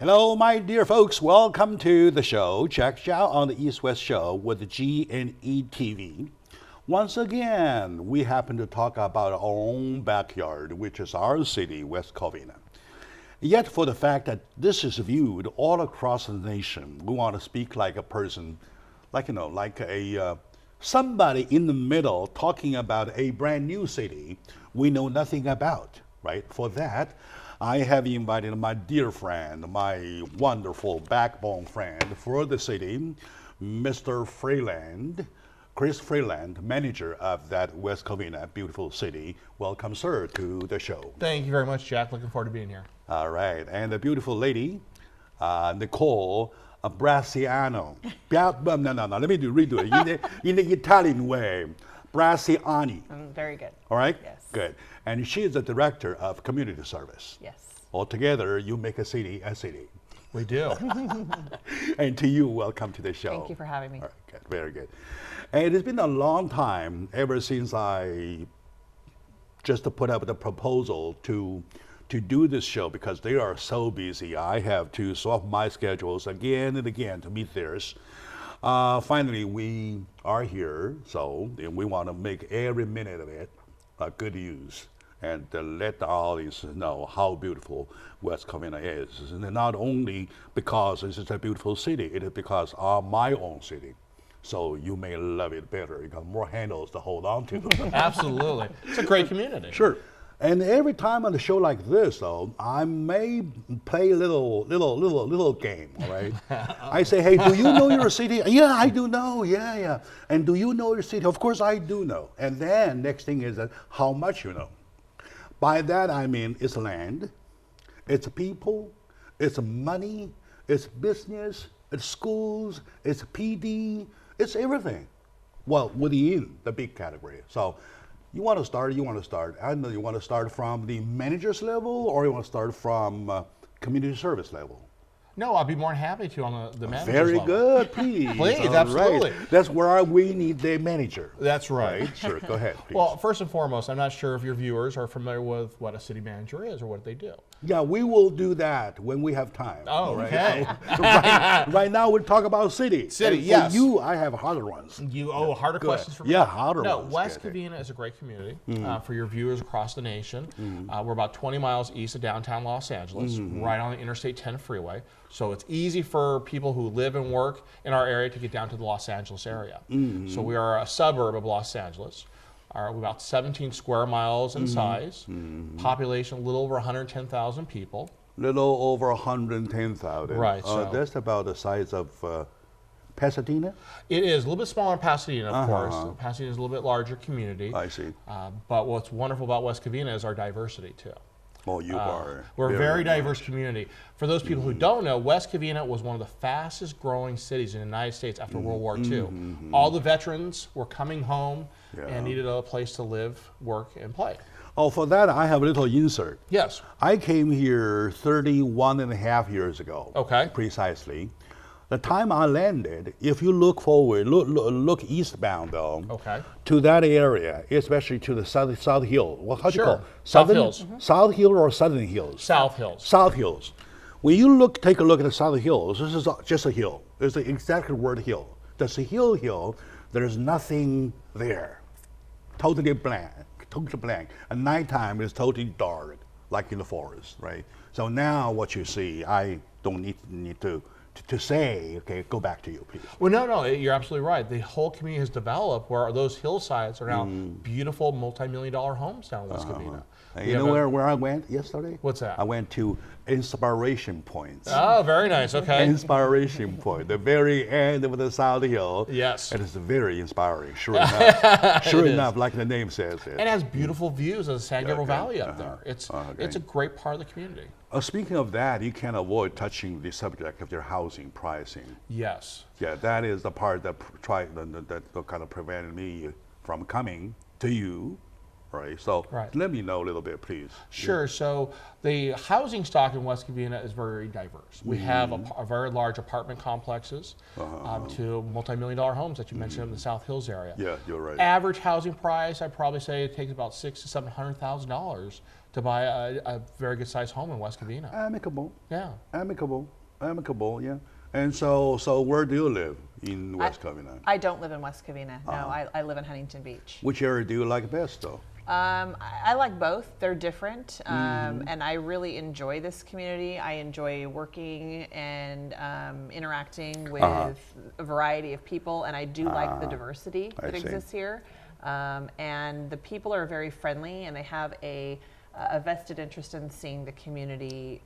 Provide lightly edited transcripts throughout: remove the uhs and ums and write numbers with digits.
Hello, my dear folks. Welcome to the show. Check us out on the East West Show with the G&E TV. Once again, we happen to talk about our own backyard, which is our city, West Covina. Yet, for the fact that this is viewed all across the nation, we want to speak like a person, like a somebody in the middle talking about a brand new city we know nothing about, right? For that, I have invited my dear friend, my wonderful backbone friend for the city, Mr. Freeland, Chris Freeland, manager of that West Covina beautiful city. Welcome, sir, to the show. Thank you very much, Jack. Looking forward to being here. All right, and the beautiful lady, Nicole Brasciano. No, let me redo it in the Italian way. Brasciani. Very good. All right? Yes. Good. And she is the director of community service. Yes. Altogether, you make a city a city. We do. And to you, welcome to the show. Thank you for having me. All right, good. Very good. And it's been a long time ever since I just put up the proposal to do this show because they are so busy. I have to swap my schedules again and again to meet theirs. Finally, we are here, so we want to make every minute of it a good use and let the audience know how beautiful West Covina is. And not only because it's a beautiful city, it is because of my own city. So you may love it better. You got more handles to hold on to. Absolutely. It's a great community. Sure. And every time on a show like this, though, I may play a little game, all right? I say, hey, do you know your city? Yeah, I do know, yeah. And do you know your city? Of course I do know. And then next thing is that how much you know. By that I mean it's land, it's people, it's money, it's business, it's schools, it's PD, it's everything. Well, within the big category. So you want to start. I don't know, you want to start from the manager's level or you want to start from community service level? No, I'll be more than happy to on the manager's Very level. good, please. Please, All absolutely. Right. That's where we need the manager. That's right. Sure, go ahead, please. Well, first and foremost, I'm not sure if your viewers are familiar with what a city manager is or what they do. Yeah, we will do that when we have time. Oh, right? okay. right now, we'll talk about city. City, and yes. For you, I have harder ones. Harder Go questions ahead. for me? Yeah, harder No, ones. West Good. Covina is a great community for your viewers across the nation. We're about 20 miles east of downtown Los Angeles, right on the Interstate 10 freeway. So it's easy for people who live and work in our area to get down to the Los Angeles area. So we are a suburb of Los Angeles. We're about 17 square miles in size. Population a little over 110,000 people. Little over 110,000. Right. So that's about the size of Pasadena? it is a little bit smaller than Pasadena, of course. Pasadena is a little bit larger community. I see. But what's wonderful about West Covina is our diversity, too. Oh, you are. We're a very diverse community. For those people who don't know, West Covina was one of the fastest growing cities in the United States after World War II. All the veterans were coming home and needed a place to live, work, and play. Oh, for that, I have a little insert. Yes. I came here 31 and a half years ago. Okay. Precisely. The time I landed, if you look forward, look eastbound though, to that area, especially to the South Hill. Well, how do you call it? South Hills. South Hill or Southern Hills? South Hills. South Hills. When you take a look at the South Hills, this is just a hill. It's the exact word hill. There's a hill. There's nothing there. Totally blank. At nighttime, it's totally dark, like in the forest, right? So now what you see, I don't need to say, okay, go back to you, please. Well, no, you're absolutely right. The whole community has developed where those hillsides are now beautiful multi-million-dollar homes down in West Covina. You know where I went yesterday? What's that? I went to Inspiration Points. Oh, very nice. Okay. Inspiration Point, the very end of the South Hill. Yes. And it's very inspiring, sure enough. Sure enough, like the name says. And it has beautiful views of the San Gabriel Valley up there. It's a great part of the community. Speaking of that, you can't avoid touching the subject of their housing pricing. Yes. Yeah, that is the part that kind of prevented me from coming to you. Right. So let me know a little bit, please. Sure. So the housing stock in West Covina is very diverse. We have a very large apartment complexes to multi-million-dollar homes that you mentioned in the South Hills area. Yeah, you're right. Average housing price, I'd probably say it takes about $600,000 to $700,000 to buy a very good sized home in West Covina. Amicable. Yeah. Amicable, yeah. And so where do you live in West Covina? I don't live in West Covina. No, I live in Huntington Beach. Which area do you like best, though? I like both. They're different, and I really enjoy this community. I enjoy working and interacting with a variety of people, and I do like the diversity that exists here. And the people are very friendly, and they have a vested interest in seeing the community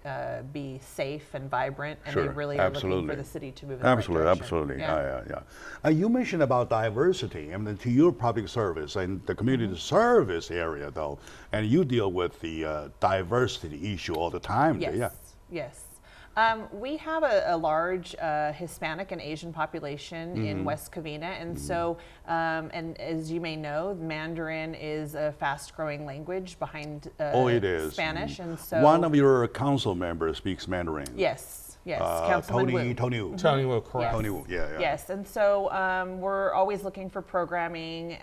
be safe and vibrant, and they really are looking for the city to move in the right direction. Absolutely. You mentioned about diversity, and to your public service and the community service area, though, and you deal with the diversity issue all the time. Yes. Yes. We have a large Hispanic and Asian population in West Covina, and so, and as you may know, Mandarin is a fast-growing language behind it is. Spanish, and so one of your council members speaks Mandarin. Yes. Yes, Councilman Wu. Tony Wu. Tony Wu, correct. Tony Wu, yeah. Yes, and so we're always looking for programming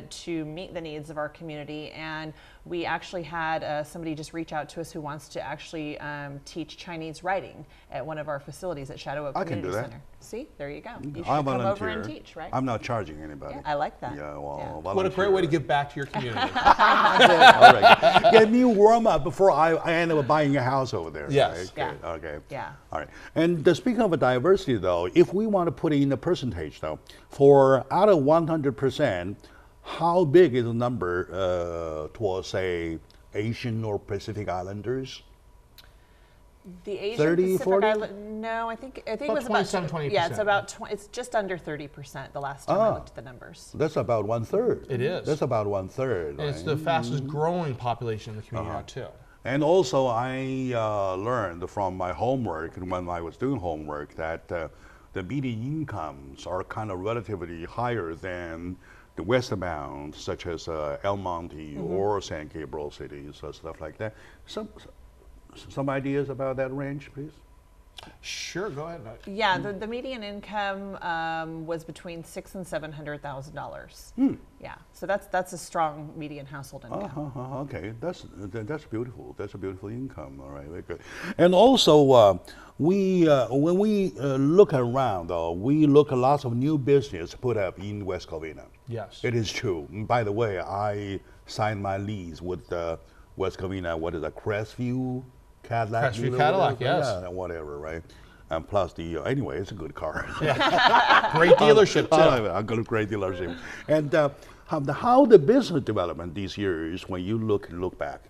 to meet the needs of our community, and we actually had somebody just reach out to us who wants to actually teach Chinese writing at one of our facilities at Shadow Oak Community Center. See, there you go. You should come over and teach, right? I'm not charging anybody. Yeah, I like that. Yeah, well, what a great way to give back to your community. All right. Get me warm up before I end up buying a house over there. Yes. Right? Yeah. Okay. Yeah. All right. And speaking of diversity, though, if we want to put in a percentage, though, for out of 100%, how big is the number towards, say, Asian or Pacific Islanders? The Asian 30, Pacific 40? Island, no, I think it was about 20%. Yeah, it's about it's just under 30% the last time I looked at the numbers. That's about 1/3. It is. That's about 1/3. And it's the fastest growing population in the community now, too. And also, I learned from my homework, and when I was doing homework, that the median incomes are kind of relatively higher than the westbound, such as El Monte or San Gabriel cities, stuff like that. Some ideas about that range, please? Sure, go ahead. Yeah, the median income was between $600,000 and $700,000. Yeah, so that's a strong median household income. Okay, that's beautiful. That's a beautiful income. All right, very good. And also, when we look around, we look at lots of new business put up in West Covina. Yes, it is true. By the way, I signed my lease with West Covina. What is that? Crestview Cadillac. Crestview Cadillac, yes. Yeah, whatever, right? And plus anyway, it's a good car. Yeah. Great dealership too. I got a great dealership. And how the business development these years when you look back?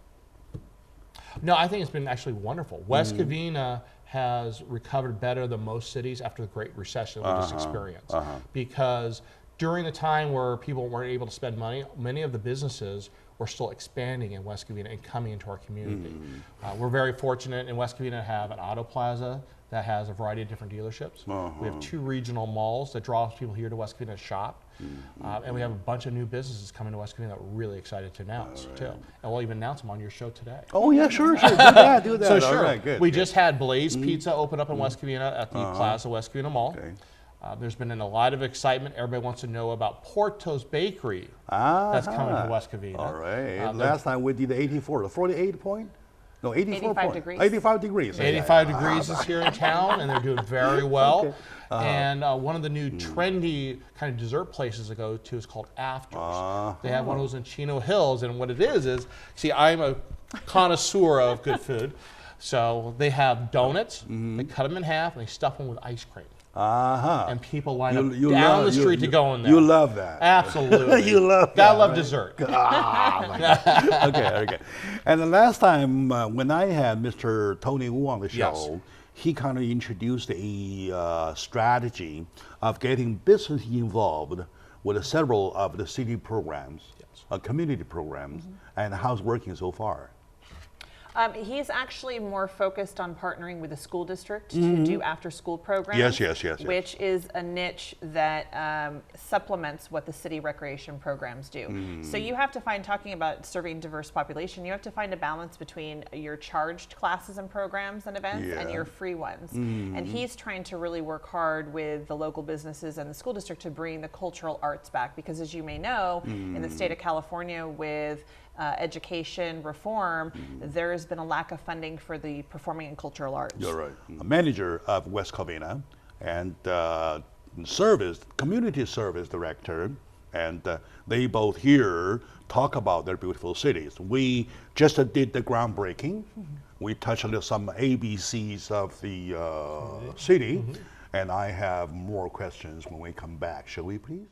No, I think it's been actually wonderful. West Covina has recovered better than most cities after the Great Recession we just experienced. Because during the time where people weren't able to spend money, many of the businesses were still expanding in West Covina and coming into our community. We're very fortunate in West Covina to have an auto plaza that has a variety of different dealerships. We have 2 regional malls that draw people here to West Covina to shop. And we have a bunch of new businesses coming to West Covina that we're really excited to announce too. And we'll even announce them on your show today. Oh yeah, sure. Do that. So sure. All right, good. We just had Blaze Pizza open up in West Covina at the Plaza West Covina Mall. Okay. There's been a lot of excitement. Everybody wants to know about Porto's Bakery that's coming to West Covina. All right. Last time we did 84, 48 point? No, 84 85 point. degrees. 85 degrees. 85 degrees is here in town, and they're doing very well. Okay. And one of the new trendy kind of dessert places to go to is called Afters. They have one of those in Chino Hills, and what it is, see, I'm a connoisseur of good food. So they have donuts, they cut them in half, and they stuff them with ice cream. And people line up down the street to go in there. You love that. Absolutely. You love that. Gotta love dessert. Okay. And the last time when I had Mr. Tony Wu on the show, he kind of introduced a strategy of getting business involved with several of the city programs, community programs, and how's it working so far? He's actually more focused on partnering with the school district to do after-school programs. Yes. Which is a niche that supplements what the city recreation programs do. So you have to find, talking about serving diverse population, you have to find a balance between your charged classes and programs and events and your free ones. And he's trying to really work hard with the local businesses and the school district to bring the cultural arts back, because as you may know, in the state of California with education reform, there's been a lack of funding for the performing and cultural arts. You're right. A manager of West Covina and community service director, and they both here talk about their beautiful cities. We just did the groundbreaking. We touched on some ABCs of the city, and I have more questions when we come back. Shall we please?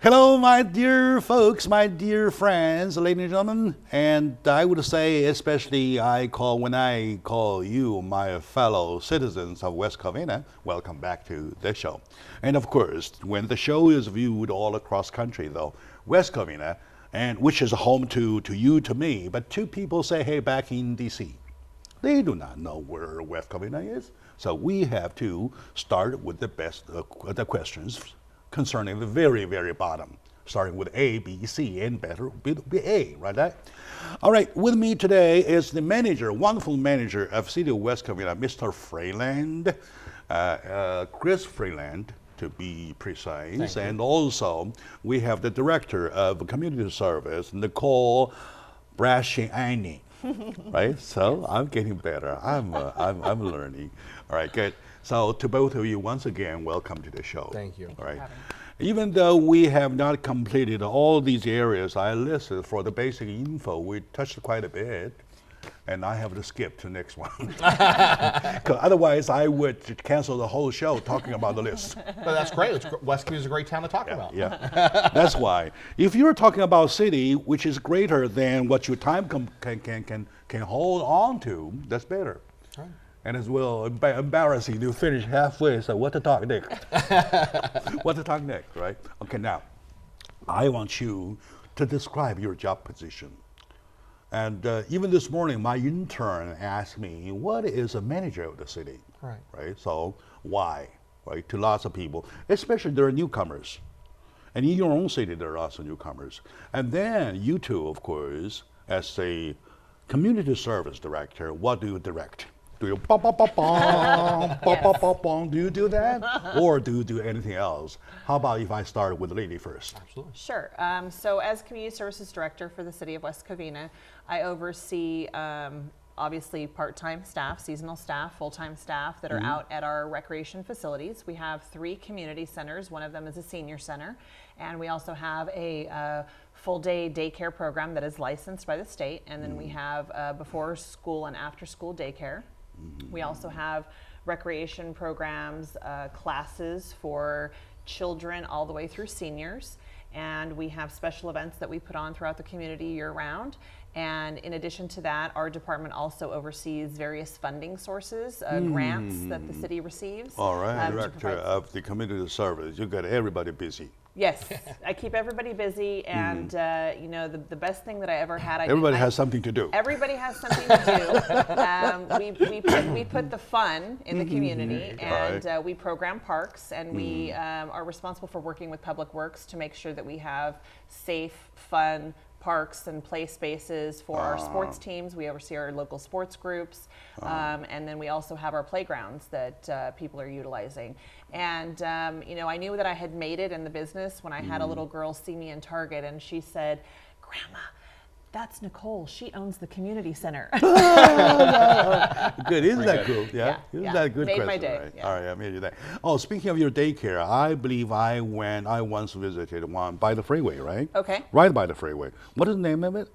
Hello, my dear folks, my dear friends, ladies and gentlemen, and I would say especially when I call you my fellow citizens of West Covina, welcome back to the show. And of course, when the show is viewed all across country though, West Covina, and which is home to you, to me, but two people say, hey, back in DC, they do not know where West Covina is. So we have to start with the best the questions concerning the very, very bottom, starting with A, B, C, and better be A, right? All right, with me today is the manager, wonderful manager of City of West Covina, Mr. Freeland, Chris Freeland, to be precise. And also, we have the director of community service, Nicole Brasciani, right? So I'm getting better. I'm learning. All right, good. So to both of you, once again, welcome to the show. Thank you. All right. Even though we have not completed all these areas I listed for the basic info, we touched quite a bit, and I have to skip to the next one. Because otherwise, I would cancel the whole show talking about the list. But that's great. West Covina is a great town to talk about. Yeah, that's why. If you're talking about city, which is greater than what your time can hold on to, that's better. Right. And as well, embarrassing to finish halfway, so what to talk next? What to talk next, right? Okay, now, I want you to describe your job position. And even this morning, my intern asked me, what is a manager of the city? Right? So why, right? To lots of people, especially there are newcomers. And in your own city, there are also newcomers. And then you two, of course, as a community service director, what do you direct? Do you do you do that? Or do you do anything else? How about if I start with the lady first? Absolutely. Sure. So as Community Services Director for the City of West Covina, I oversee obviously part-time staff, seasonal staff, full-time staff that are out at our recreation facilities. We have 3 community centers. One of them is a senior center. And we also have a full-day daycare program that is licensed by the state. And then we have before school and after school daycare. We also have recreation programs, classes for children all the way through seniors. And we have special events that we put on throughout the community year-round. And in addition to that, our department also oversees various funding sources, grants that the city receives. All right, Director of the Community Service, you got everybody busy. Yes, I keep everybody busy, and you know, the best thing that I ever had. Everybody has something to do. Everybody has something to do. We put the fun in the community, and we program parks, and we are responsible for working with Public Works to make sure that we have safe, fun parks and play spaces for our sports teams. We oversee our local sports groups, and then we also have our playgrounds that people are utilizing. And you know, I knew that I had made it in the business when I had a little girl see me in Target, and she said, "Grandma, that's Nicole. She owns the community center." Good, isn't that cool? Yeah, isn't that a good made question? my day. Right? Yeah. All right, I made you that. Oh, speaking of your daycare, I believe I once visited one by the freeway, right? Okay. Right by the freeway. What is the name of it?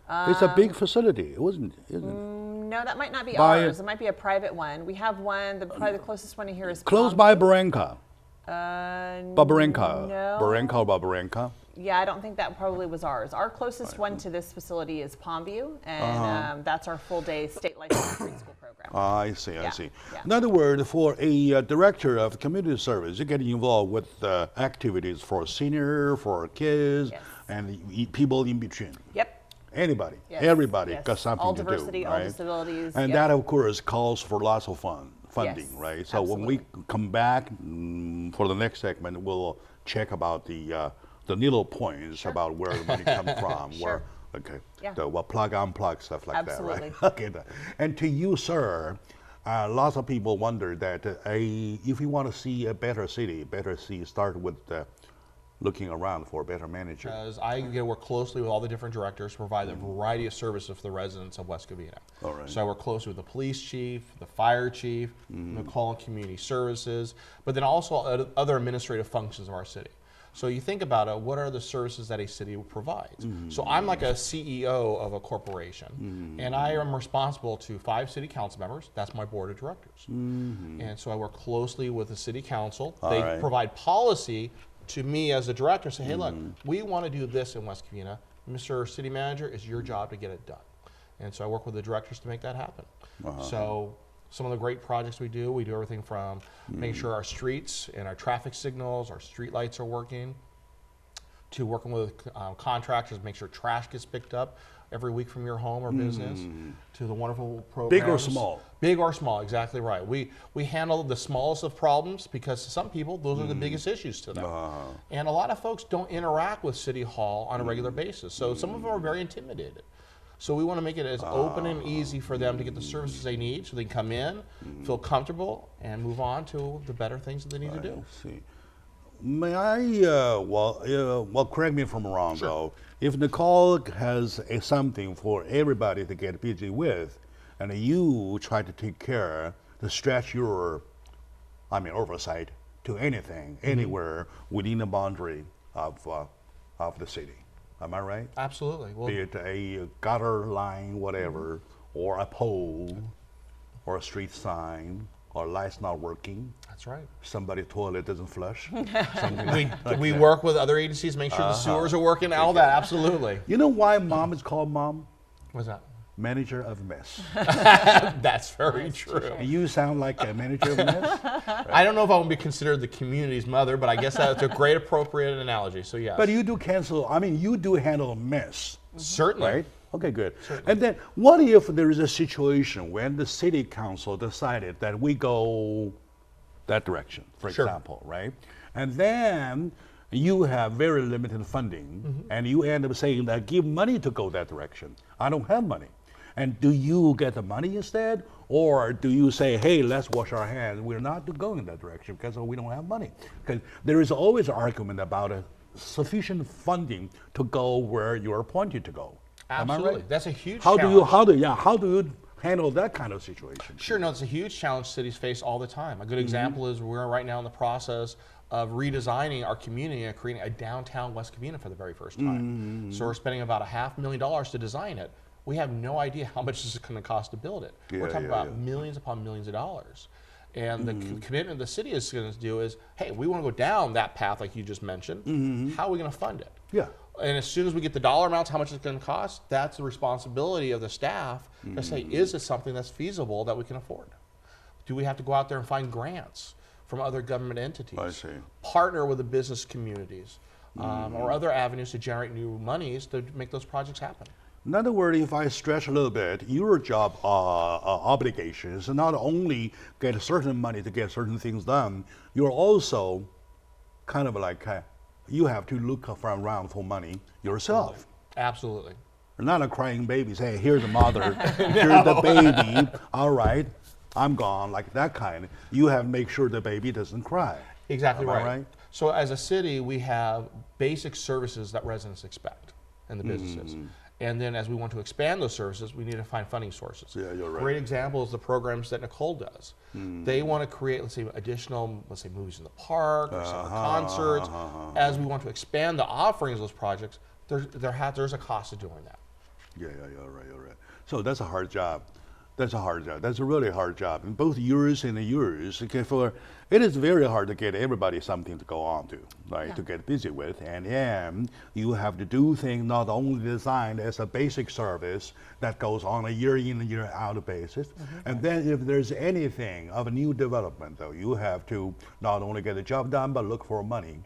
It's a big facility, isn't it? No, that might not be ours. It might be a private one. We have one. Probably the closest one to here is close by Barranca. Barranca. No. Barranca or Barranca? Yeah, I don't think that probably was ours. Our closest one to this facility is Palmview, and that's our full-day state licensed preschool program. I see, I see. Yeah. In other words, for a director of community service, you're getting involved with activities for senior, for kids, and people in between. Yep. Anybody, everybody got something all to diversity, do, all right? disabilities. And that, of course, calls for lots of funding, right? So when we come back for the next segment, we'll check about the little points about where the money comes from, Okay. Yeah. So, well, plug, unplug, stuff like Absolutely. that, right? Okay. And to you, sir, lots of people wonder that if you want to see a better city, start with looking around for a better manager. Because I get to work closely with all the different directors to provide a variety of services for the residents of West Covina. All right. So I work closely with the police chief, the fire chief, McCall Community Services, but then also other administrative functions of our city. So you think about it, what are the services that a city provides? So I'm like a CEO of a corporation, and I am responsible to 5 city council members. That's my board of directors. And so I work closely with the city council. They right. provide policy to me as a director, say, hey, look, we want to do this in West Covina. Mr. City Manager, it's your job to get it done. And so I work with the directors to make that happen. So some of the great projects we do everything from making sure our streets and our traffic signals, our street lights are working, to working with contractors to make sure trash gets picked up every week from your home or business, to the wonderful programs. Big or small? Big or small, exactly right. We handle the smallest of problems because to some people, those are the biggest issues to them. And a lot of folks don't interact with City Hall on a regular basis. So some of them are very intimidated. So we want to make it as open and easy for them to get the services they need so they can come in, feel comfortable, and move on to the better things that they need to do. See. May I, well, correct me if I'm wrong, though. If Nicole has something for everybody to get busy with, and you try to take care to stretch your, oversight to anything, anywhere within the boundary of the city. Am I right? Absolutely. Well, be it a gutter line, whatever, or a pole, or a street sign, or lights not working. that's right. Somebody's toilet doesn't flush. We work with other agencies, make sure the sewers are working, all that, absolutely. You know why mom is called mom? What's that? Manager of mess. That's very true. You sound like a manager of mess. I don't know if I would be considered the community's mother, but I guess that's a great appropriate analogy, so yes. But you do you do handle mess. Certainly. Right? Okay, good. And then what if there is a situation when the city council decided that we go that direction, for example, right? And then you have very limited funding, and you end up saying that give money to go that direction. I don't have money. And do you get the money instead? Or do you say, hey, let's wash our hands. We're not going in that direction because we don't have money. Because there is always an argument about sufficient funding to go where you're appointed to go. Absolutely. Am I right? That's a huge How challenge. do you handle that kind of situation? Sure, no, it's a huge challenge cities face all the time. A good example is we're right now in the process of redesigning our community and creating a downtown West Covina for the very first time. So we're spending about $500,000 to design it. We have no idea how much this is going to cost to build it. We're talking about millions upon millions of dollars. And the commitment the city is going to do is, hey, we want to go down that path like you just mentioned. How are we going to fund it? Yeah. And as soon as we get the dollar amounts, how much it's going to cost, that's the responsibility of the staff to say, is this something that's feasible that we can afford? Do we have to go out there and find grants from other government entities? I see. Partner with the business communities or other avenues to generate new monies to make those projects happen. In other words, if I stretch a little bit, your job obligation is not only get certain money to get certain things done, you're also kind of like you have to look around for money yourself. Absolutely. You're not a crying baby. Say, here's the mother, here's the baby. All right, I'm gone. Like that kind. You have to make sure the baby doesn't cry. Exactly Am I right. right? So as a city, we have basic services that residents expect and the businesses. And then as we want to expand those services, we need to find funding sources. Yeah, you're right. Great example is the programs that Nicole does. They want to create, let's say, additional, movies in the park or summer concerts. As we want to expand the offerings of those projects, there's a cost to doing that. Yeah, you're right. So that's a hard job. That's a really hard job. And both yours and yours, okay, it is very hard to get everybody something to go on to, right, to get busy with. And then you have to do things not only designed as a basic service that goes on a year in and year out basis. And then if there's anything of a new development, though, you have to not only get the job done, but look for money,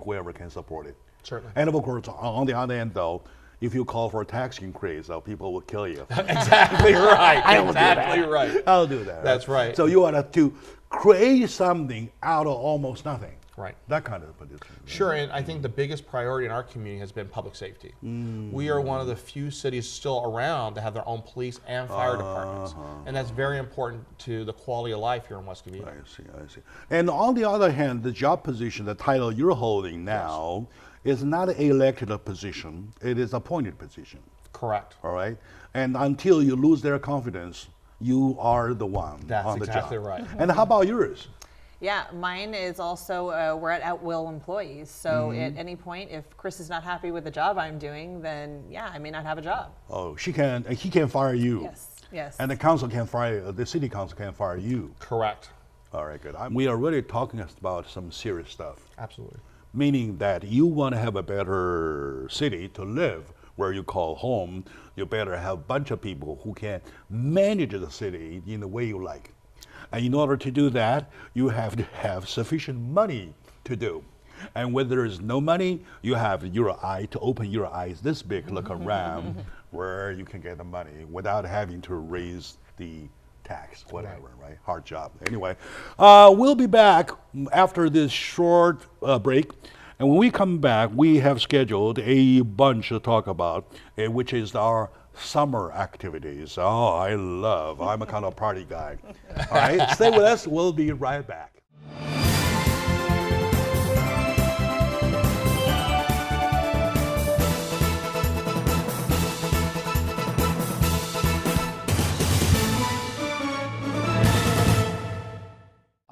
whoever can support it. Certainly. And of course, on the other end, though, if you call for a tax increase, people will kill you. Exactly right. Exactly right. I'll do that. That's right. So you ought to create something out of almost nothing. Right. That kind of position. Sure, and I think the biggest priority in our community has been public safety. We are one of the few cities still around that have their own police and fire departments, and that's very important to the quality of life here in West Covina. I see. And on the other hand, the job position, the title you're holding now, is not an elected position, it is appointed position. Correct. All right? And until you lose their confidence, you are the one That's on the exactly job. right. And how about yours? Yeah, mine is also, we're at will employees. So at any point, if Chris is not happy with the job I'm doing, then yeah, I may not have a job. Oh, he can fire you. Yes. And the council can fire, the city council can fire you. Correct. All right, good. We are really talking about some serious stuff. Absolutely. Meaning that you want to have a better city to live, where you call home. You better have a bunch of people who can manage the city in the way you like. And in order to do that, you have to have sufficient money to do. And when there is no money, you have to open your eyes this big, look around where you can get the money without having to raise the tax, whatever, right? Hard job. Anyway, we'll be back after this short break. And when we come back, we have scheduled a bunch to talk about, which is our summer activities. Oh, I'm a kind of party guy. All right, stay with us. We'll be right back.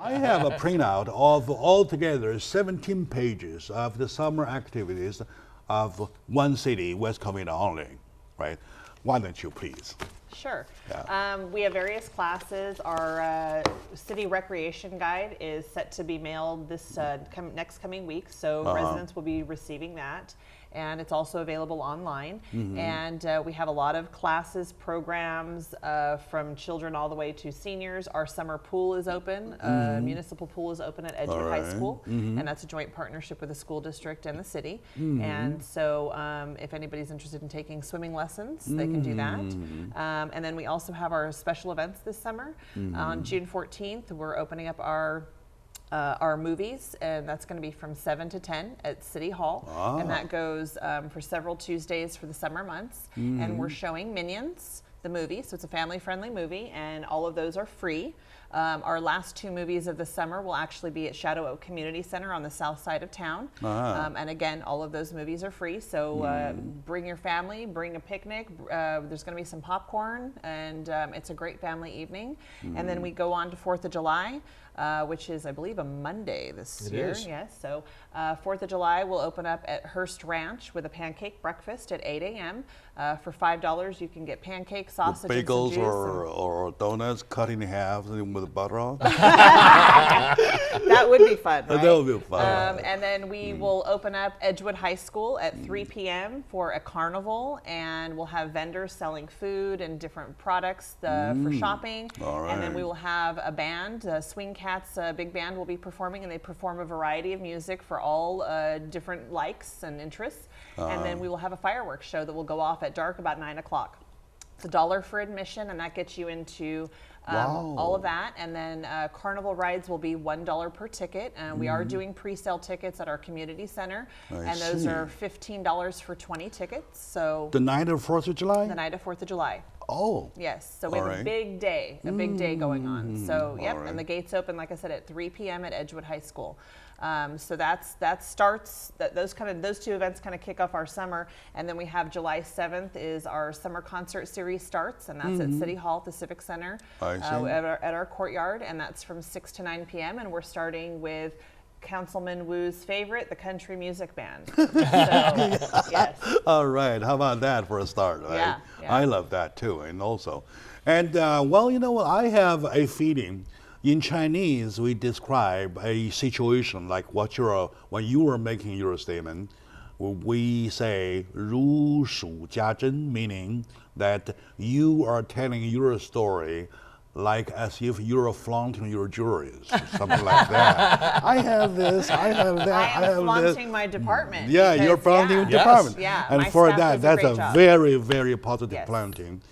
I have a printout of altogether 17 pages of the summer activities of one city, West Covina only, right? Why don't you please? Sure. Yeah. We have various classes. Our city recreation guide is set to be mailed this next coming week, so residents will be receiving that. And it's also available online. And we have a lot of classes, programs from children all the way to seniors. Our summer pool is open. Municipal pool is open at Edgewood High School, and that's a joint partnership with the school district and the city. And so if anybody's interested in taking swimming lessons, they can do that. And then we also have our special events this summer. On June 14th, we're opening up our movies, and that's going to be from 7 to 10 at City Hall. And that goes for several Tuesdays for the summer months. And we're showing Minions, the movie, so it's a family-friendly movie, and all of those are free. Our last two movies of the summer will actually be at Shadow Oak Community Center on the south side of town. And again, all of those movies are free, so bring your family, bring a picnic. There's going to be some popcorn, and it's a great family evening. And then we go on to 4th of July, which is, I believe, a Monday this year. Yes, so 4th of July we'll open up at Hearst Ranch with a pancake breakfast at 8 a.m. For $5, you can get pancakes, sausage, with bagels and some juice or donuts cut in half with butter on. That would be fun, right? That would be fun. And then we will open up Edgewood High School at 3 p.m. for a carnival, and we'll have vendors selling food and different products for shopping. And then we will have a band, Swing Cats big band will be performing, and they perform a variety of music for all different likes and interests. And then we will have a fireworks show that will go off at dark about 9 o'clock. It's $1 for admission, and that gets you into all of that. And then carnival rides will be $1 per ticket. And we are doing pre-sale tickets at our community center. And those are $15 for 20 tickets. So the night of 4th of July? The night of 4th of July. Oh. Yes, so we have a big day going on. So, yep, and the gates open, like I said, at 3 p.m. at Edgewood High School. So those two events kind of kick off our summer, and then we have July 7th is our summer concert series starts, and that's at City Hall at the Civic Center at our courtyard, and that's from 6 to 9 p.m. and we're starting with Councilman Wu's favorite, the country music band. So, yes. All right, how about that for a start, right? Yeah. I love that too, well, you know what, I have a feeling. In Chinese, we describe a situation like when you were making your statement, we say 如数家珍, meaning that you are telling your story like as if you're flaunting your jewelries, something like that. I have this, I have that, I have flaunting this. my department. Yeah, you're flaunting your department. Yeah, and my for staff that, does that's great a job. very, very positive flaunting.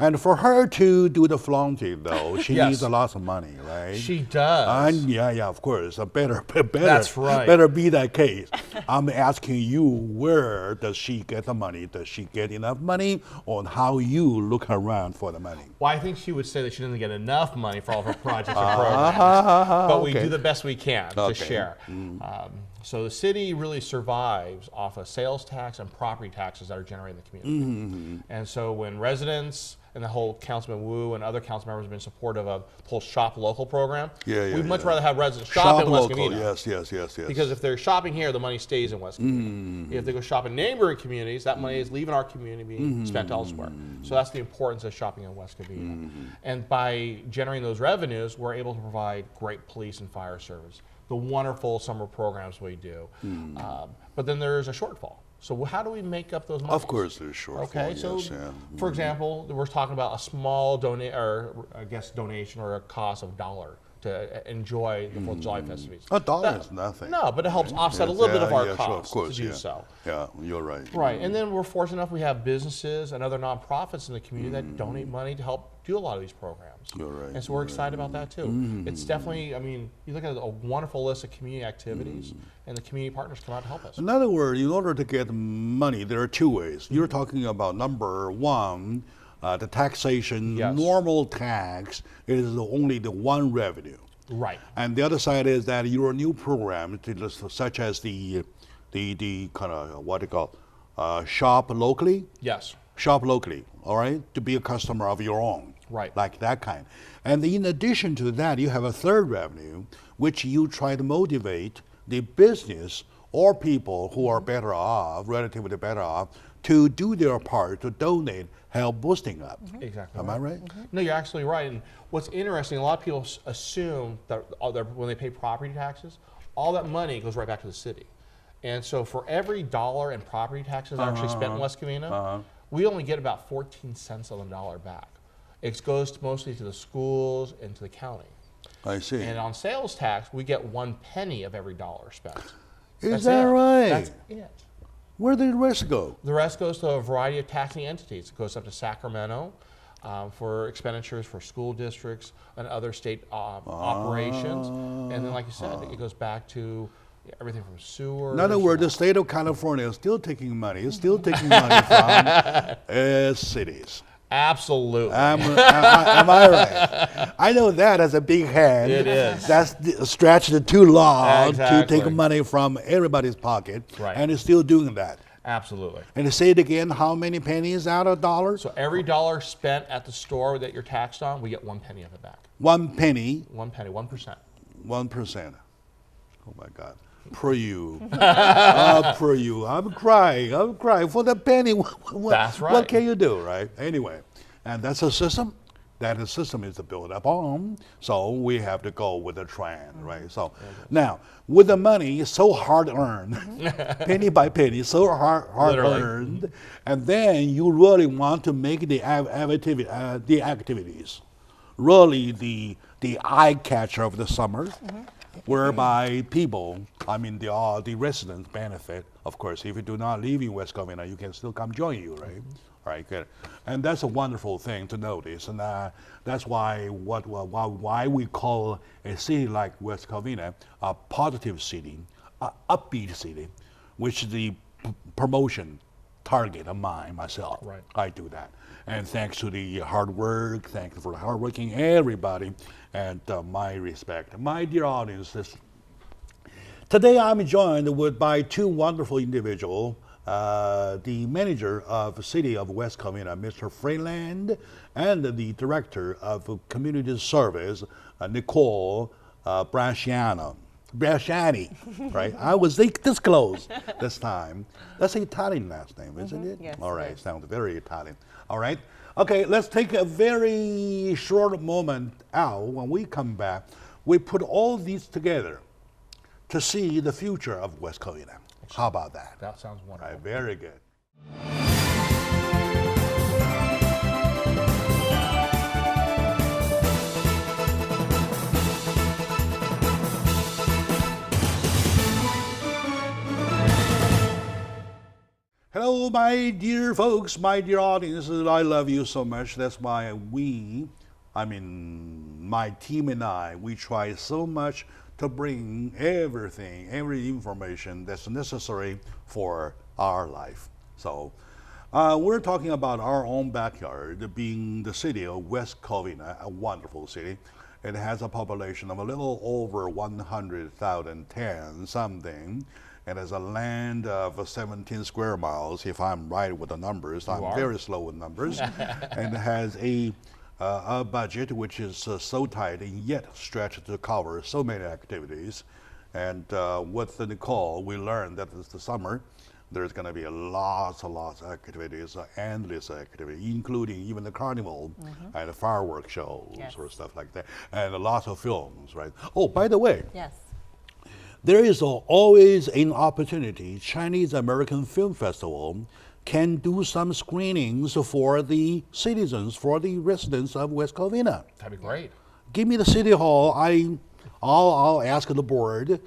And for her to do the flaunting, though, she Yes. needs a lot of money, right? She does. And yeah, of course. Better. That's right. Better be that case. I'm asking you, where does she get the money? Does she get enough money, or how you look around for the money? Well, I think she would say that she doesn't get enough money for all of her projects and programs, but we okay. do the best we can to Okay. share. So the city really survives off of sales tax and property taxes that are generated in the community. And so when residents and the whole Councilman Wu and other council members have been supportive of the whole Shop Local program, we'd much rather have residents shop in West local, Covina. yes. Because if they're shopping here, the money stays in West Covina. If they go shop in neighboring communities, that money is leaving our community being spent elsewhere. So that's the importance of shopping in West Covina. And by generating those revenues, we're able to provide great police and fire service, the wonderful summer programs we do. But then there is a shortfall. So how do we make up those money? Of course, there's shortfall. Okay, so yes, yeah. for example, we're talking about a small donation or a cost of $1 to enjoy the 4th of July festivities. $1 is nothing. No, but it helps offset a little bit of our sure, costs of course, to do so. Yeah, you're right. Right, and then we're fortunate enough we have businesses and other nonprofits in the community that donate money to help do a lot of these programs. You're right. And so we're excited about that too. It's definitely, I mean, you look at a wonderful list of community activities and the community partners come out to help us. In other words, in order to get money, there are two ways. You're talking about number one, the taxation, Yes. normal tax is only the one revenue. Right. And the other side is that your new program, such as the kind of what they call shop locally. Yes. Shop locally, all right, to be a customer of your own. Right. Like that kind. And in addition to that, you have a third revenue, which you try to motivate the business or people who are better off, relatively better off, to do their part, to donate, help boosting up. Exactly. Am I right? No, you're absolutely right. And what's interesting, a lot of people assume that when they pay property taxes, all that money goes right back to the city. And so for every $1 in property taxes actually spent in West Covina, we only get about 14 cents on the dollar back. It goes mostly to the schools and to the county. I see. And on sales tax, we get 1 penny of every dollar spent. Is That's that it. right? That's it. Where did the rest go? The rest goes to a variety of taxing entities. It goes up to Sacramento for expenditures for school districts and other state operations. And then, like you said, it goes back to everything from sewer. In other words, the state of California is still taking money. It's still taking money from cities. Absolutely. Am I right? I know that as a big hand. It is. That's stretched too long Exactly. to take money from everybody's pocket. Right. And it's still doing that. Absolutely. And say it again, how many pennies out of dollars? So every dollar spent at the store that you're taxed on, we get 1 penny of it back. 1 penny. 1 penny, 1%. 1%. Oh my God. Per you. Per you. I'm crying for the penny. That's right. What can you do, right? Anyway, and that's a system. That the system is to build up on. So we have to go with the trend, right? So now, with the money so hard earned, penny by penny, so hard earned, and then you really want to make the activities really the eye catcher of the summer. Whereby people, I mean the residents benefit. Of course, if you do not live in West Covina, you can still come join you, right? Right, good. And that's a wonderful thing to notice, and that's why why we call a city like West Covina a positive city, a upbeat city, which is the promotion target of myself. Right. I do that. And thanks to the hard work, thank you for the hardworking everybody, and my respect. My dear audience, today I'm joined by two wonderful individuals, the manager of the city of West Covina, Mr. Freeland, and the director of community service, Nicole Brasciani, right? I was this close this time. That's an Italian last name, isn't it? Yes, All right, it is. sounds very Italian. All right. Okay, let's take a very short moment out. When we come back, we put all these together to see the future of West Covina. How about that? That sounds All wonderful. right, very good. Hello, my dear folks, my dear audience. I love you so much. That's why my team and I, we try so much to bring everything, every information that's necessary for our life. So we're talking about our own backyard, being the city of West Covina, a wonderful city. It has a population of a little over 100,000, 10 something. It has a land of 17 square miles, if I'm right with the numbers. I'm very slow with numbers. And it has a budget which is so tight and yet stretched to cover so many activities. And with Nicole, we learned that this summer there's going to be lots and lots of activities, endless activity, including even the carnival and the fireworks shows or stuff like that, and lots of films, right? Oh, by the way, there is always an opportunity. Chinese American Film Festival can do some screenings for the citizens, for the residents of West Covina. That'd be great. Give me the city hall. I'll ask the board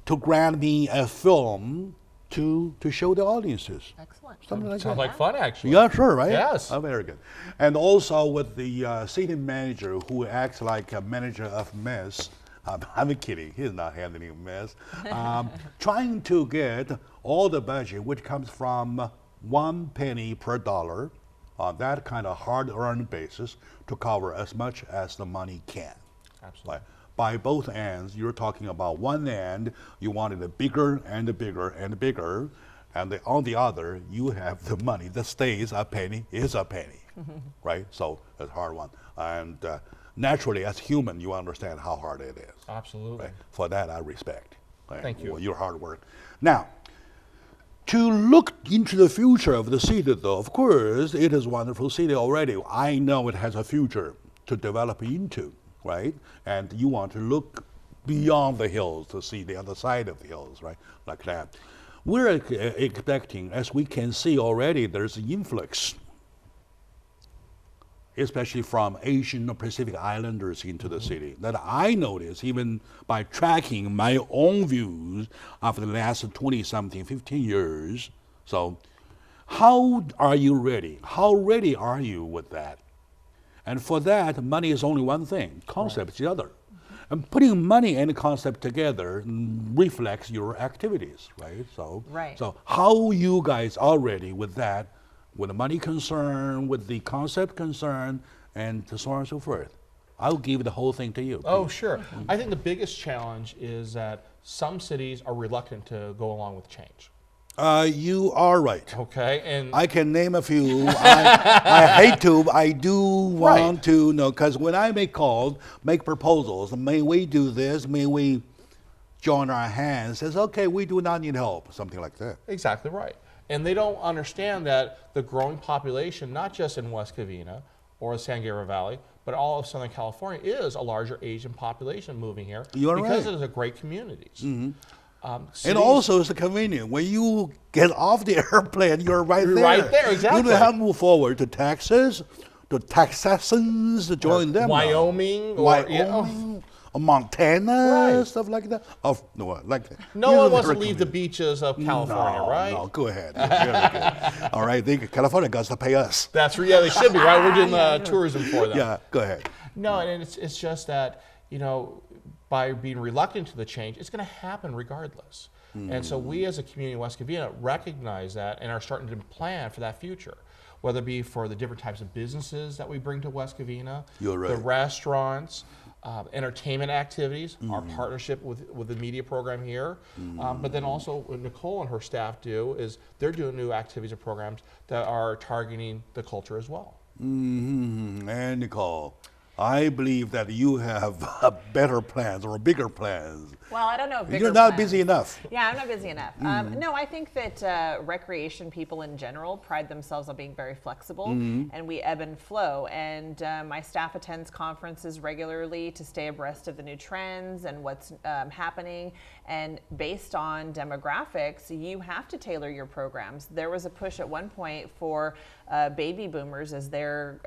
to grant me a film to show the audiences. Excellent. Something like Sounds that. like fun, actually. Yeah, sure, right? Yes. Oh, very good. And also with the city manager who acts like a manager of mess. I'm kidding. He's not handling a mess. Trying to get all the budget, which comes from 1 penny per dollar, on that kind of hard-earned basis, to cover as much as the money can. Absolutely. By both ends, you're talking about one end, you wanted it bigger and bigger and bigger, and on the other, you have the money that stays a penny is a penny, right? So it's a hard one. And naturally, as human, you understand how hard it is. Absolutely. Right? For that, I respect. Right? Thank you. Your hard work. Now, to look into the future of the city, though, of course, it is a wonderful city already. I know it has a future to develop into, right? And you want to look beyond the hills to see the other side of the hills, right? Like that. We're expecting, as we can see already, there's an influx, especially from Asian or Pacific Islanders into the city, that I notice even by tracking my own views of the last 20-something, 15 years. So how are you ready? How ready are you with that? And for that, money is only one thing, concept is the other. And putting money and concept together reflects your activities, right? So how you guys are ready with that, with the money concern, with the concept concern, and so on and so forth. I'll give the whole thing to you. Oh, sure. I think the biggest challenge is that some cities are reluctant to go along with change. You are right. Okay, and I can name a few. I hate to, I do want to know, because when I make calls, make proposals, may we do this, may we join our hands, says, okay, we do not need help, something like that. Exactly right. And they don't understand that the growing population, not just in West Covina or the San Gabriel Valley, but all of Southern California is a larger Asian population moving here because it is a great communities. And also it's convenient. When you get off the airplane, you're right there. Right there, exactly. You don't have to move forward to Texas, to Texasans, to join them. Wyoming, Montana, stuff like that. No one wants to leave the beaches of California, right? No, go ahead. Really good. All right, California got to pay us. That's yeah, they should be, right? We're doing tourism for them. Yeah, go ahead. No, and it's just that, by being reluctant to the change, it's going to happen regardless. And so we as a community in West Covina recognize that and are starting to plan for that future, whether it be for the different types of businesses that we bring to West Covina, the restaurants, entertainment activities, our partnership with the media program here, but then also what Nicole and her staff do is they're doing new activities and programs that are targeting the culture as well. And Nicole, I believe that you have better plans or bigger plans. Well, I don't know if bigger You're not plans. busy enough. Yeah, I'm not busy enough. No, I think that recreation people in general pride themselves on being very flexible, and we ebb and flow. And my staff attends conferences regularly to stay abreast of the new trends and what's happening. And based on demographics, you have to tailor your programs. There was a push at one point for baby boomers as they're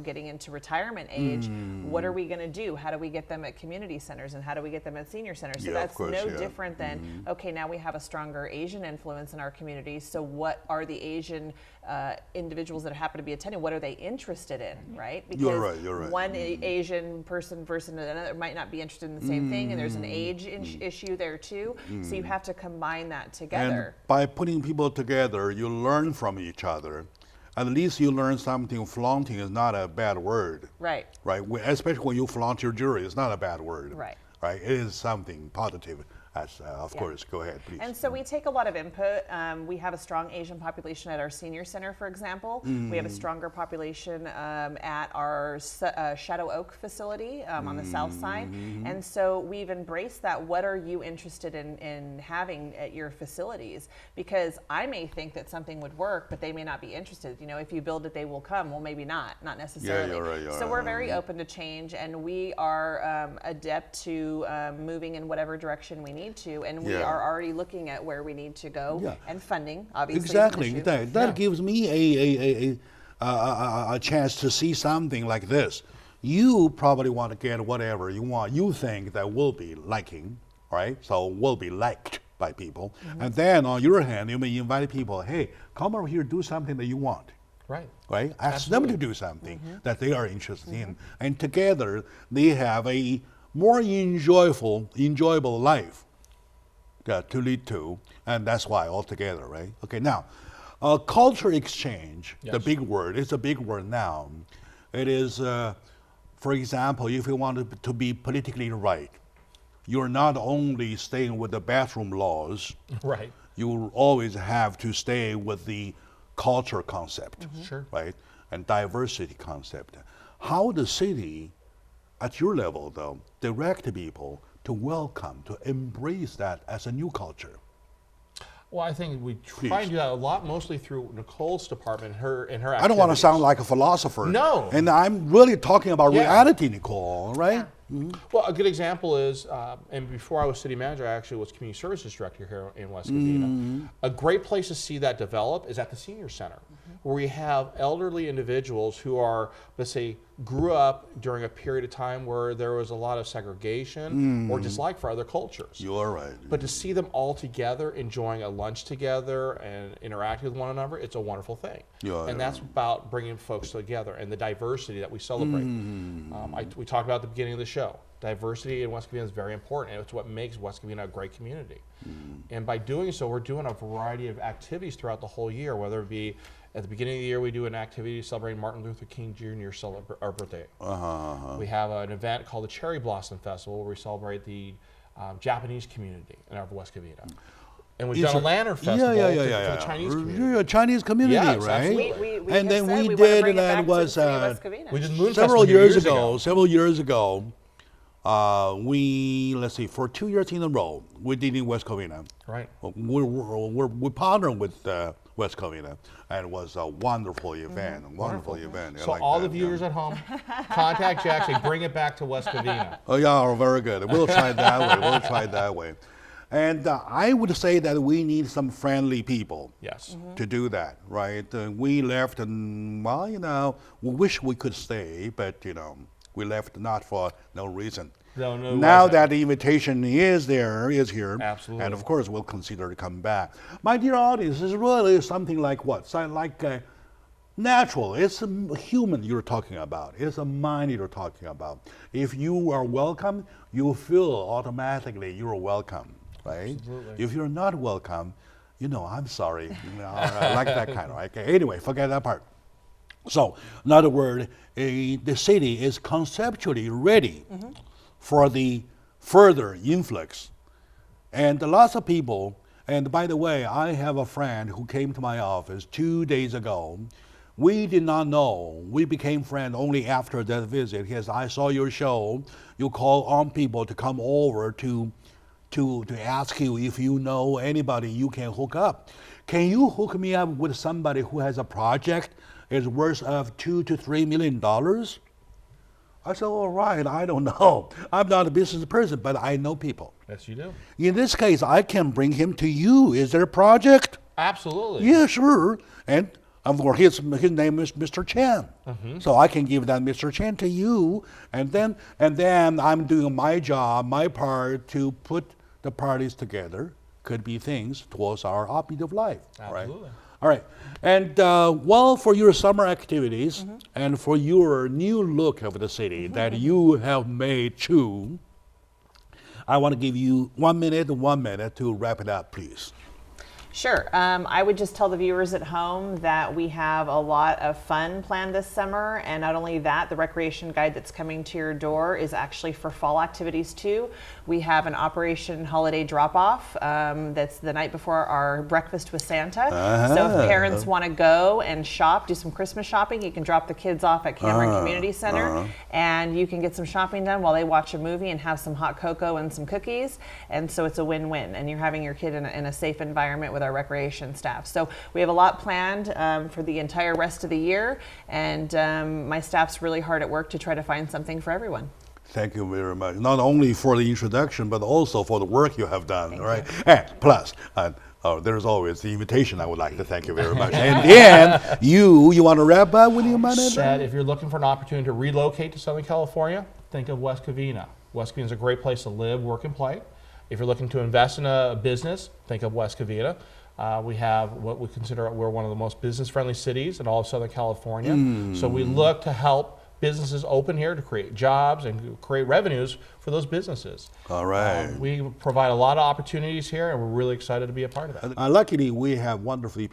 getting into retirement age age. What are we going to do? How do we get them at community centers, and how do we get them at senior centers? So that's no different than, okay, now we have a stronger Asian influence in our community. So what are the Asian individuals that happen to be attending, what are they interested in, right? Because you're right. one Asian person versus another might not be interested in the same thing, and there's an age issue there too. So you have to combine that together. And by putting people together, you learn from each other. At least you learn something. Flaunting is not a bad word. Right. Right. Especially when you flaunt your jewelry, it's not a bad word. Right. Right. It is something positive. Of course, go ahead, please. And so we take a lot of input. We have a strong Asian population at our senior center, for example. We have a stronger population at our Shadow Oak facility on the south side. And so we've embraced that. What are you interested in having at your facilities? Because I may think that something would work, but they may not be interested. You know, if you build it, they will come. Well, maybe not necessarily. Yeah, you're right. So we're very open to change, and we are adept to moving in whatever direction we need to, and we are already looking at where we need to go, and funding obviously exactly that gives me a chance to see something like this. You probably want to get whatever you want, you think that will be liking, right? So will be liked by people. And then on your hand, you may invite people, hey, come over here, do something that you want. Right? Ask them to do something that they are interested in, and together they have a more enjoyable life to lead to, and that's why altogether, right? Okay, now, culture exchange, the big word, it's a big word now. It is, for example, if you want to be politically right, you're not only staying with the bathroom laws, right? You always have to stay with the culture concept, right? And diversity concept. How the city, at your level though, direct people to welcome, to embrace that as a new culture? Well, I think we try and do that a lot, mostly through Nicole's department, her I don't want to sound like a philosopher. No. And I'm really talking about reality, Nicole, right? Well, a good example is, and before I was city manager, I actually was community services director here in West Covina. A great place to see that develop is at the senior center, where we have elderly individuals who are, let's say, grew up during a period of time where there was a lot of segregation or dislike for other cultures. You're right. But to see them all together, enjoying a lunch together and interacting with one another, it's a wonderful thing. And that's about bringing folks together and the diversity that we celebrate. We talked about at the beginning of the show. Diversity in West Covina is very important, and it's what makes West Covina a great community. And by doing so, we're doing a variety of activities throughout the whole year, whether it be at the beginning of the year, we do an activity celebrating Martin Luther King Jr. Our birthday. We have an event called the Cherry Blossom Festival, where we celebrate the Japanese community in our West Covina. And we've done a lantern festival for the Chinese community. Chinese community, right? We and then we did, and that was we did Moon several Festival several years ago. Let's see, for 2 years in a row, we did in West Covina. Right. We partnered with West Covina, and it was a wonderful event. Wonderful event. So like all the viewers at home, contact Jack and bring it back to West Covina. Oh yeah, very good. We'll try it that way. And I would say that we need some friendly people. Yes. To do that, right? We left, and well, we wish we could stay, but we left not for no reason. Now that the invitation is here. Absolutely. And of course we'll consider to come back. My dear audience, it's really something like what? Like natural. It's a human you're talking about. It's a mind you're talking about. If you are welcome, you feel automatically you're welcome, right? Absolutely. If you're not welcome, I'm sorry. Like that kind of. Okay. Anyway, forget that part. So, in other words, the city is conceptually ready for the further influx. And lots of people, and by the way, I have a friend who came to my office 2 days ago. We did not know. We became friends only after that visit. He says, I saw your show. You call on people to come over to ask you if you know anybody you can hook up. Can you hook me up with somebody who has a project is worth of $2 to $3 million? I said, all right, I don't know. I'm not a business person, but I know people. Yes, you do. In this case, I can bring him to you. Is there a project? Absolutely. Yeah, sure. And Of course, his name is Mr. Chen, so I can give that Mr. Chen to you, and then I'm doing my job, my part to put the parties together. Could be things towards our upbeat of life. Absolutely. Right? All right, and well, for your summer activities and for your new look of the city that you have made too, I want to give you 1 minute to wrap it up, please. Sure. I would just tell the viewers at home that we have a lot of fun planned this summer, and not only that, the recreation guide that's coming to your door is actually for fall activities too. We have an Operation Holiday Drop-Off that's the night before our breakfast with Santa. So if parents want to go and shop, do some Christmas shopping, you can drop the kids off at Cameron Community Center, and you can get some shopping done while they watch a movie and have some hot cocoa and some cookies. And so it's a win-win, and you're having your kid in a safe environment with our recreation staff. So we have a lot planned for the entire rest of the year, and my staff's really hard at work to try to find something for everyone. Thank you very much. Not only for the introduction, but also for the work you have done, right? And plus, there's always the invitation. I would like to thank you very much. And then you want to wrap up with your money? Said, if you're looking for an opportunity to relocate to Southern California, think of West Covina. West Covina is a great place to live, work, and play. If you're looking to invest in a business, think of West Covina. We have what we consider, we're one of the most business-friendly cities in all of Southern California. So we look to help businesses open here to create jobs and create revenues for those businesses. All right. We provide a lot of opportunities here, and we're really excited to be a part of that. Luckily, we have wonderful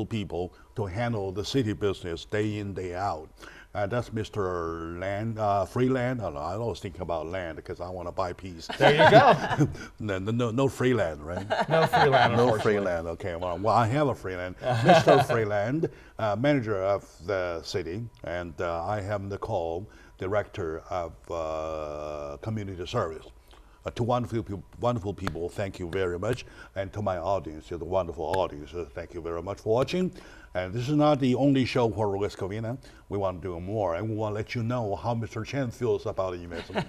people to handle the city business day in, day out. That's Mr. Freeland. I always think about land because I want to buy peace. There you go. No Freeland, right? No Freeland, no Freeland. Okay, well, I have a Freeland. Mr. Freeland, manager of the city, and I have Nicole, director of community service. To wonderful people, thank you very much. And to my audience, you're the wonderful audience, thank you very much for watching. And this is not the only show for West Covina. We want to do more, and we want to let you know how Mr. Chen feels about the investment.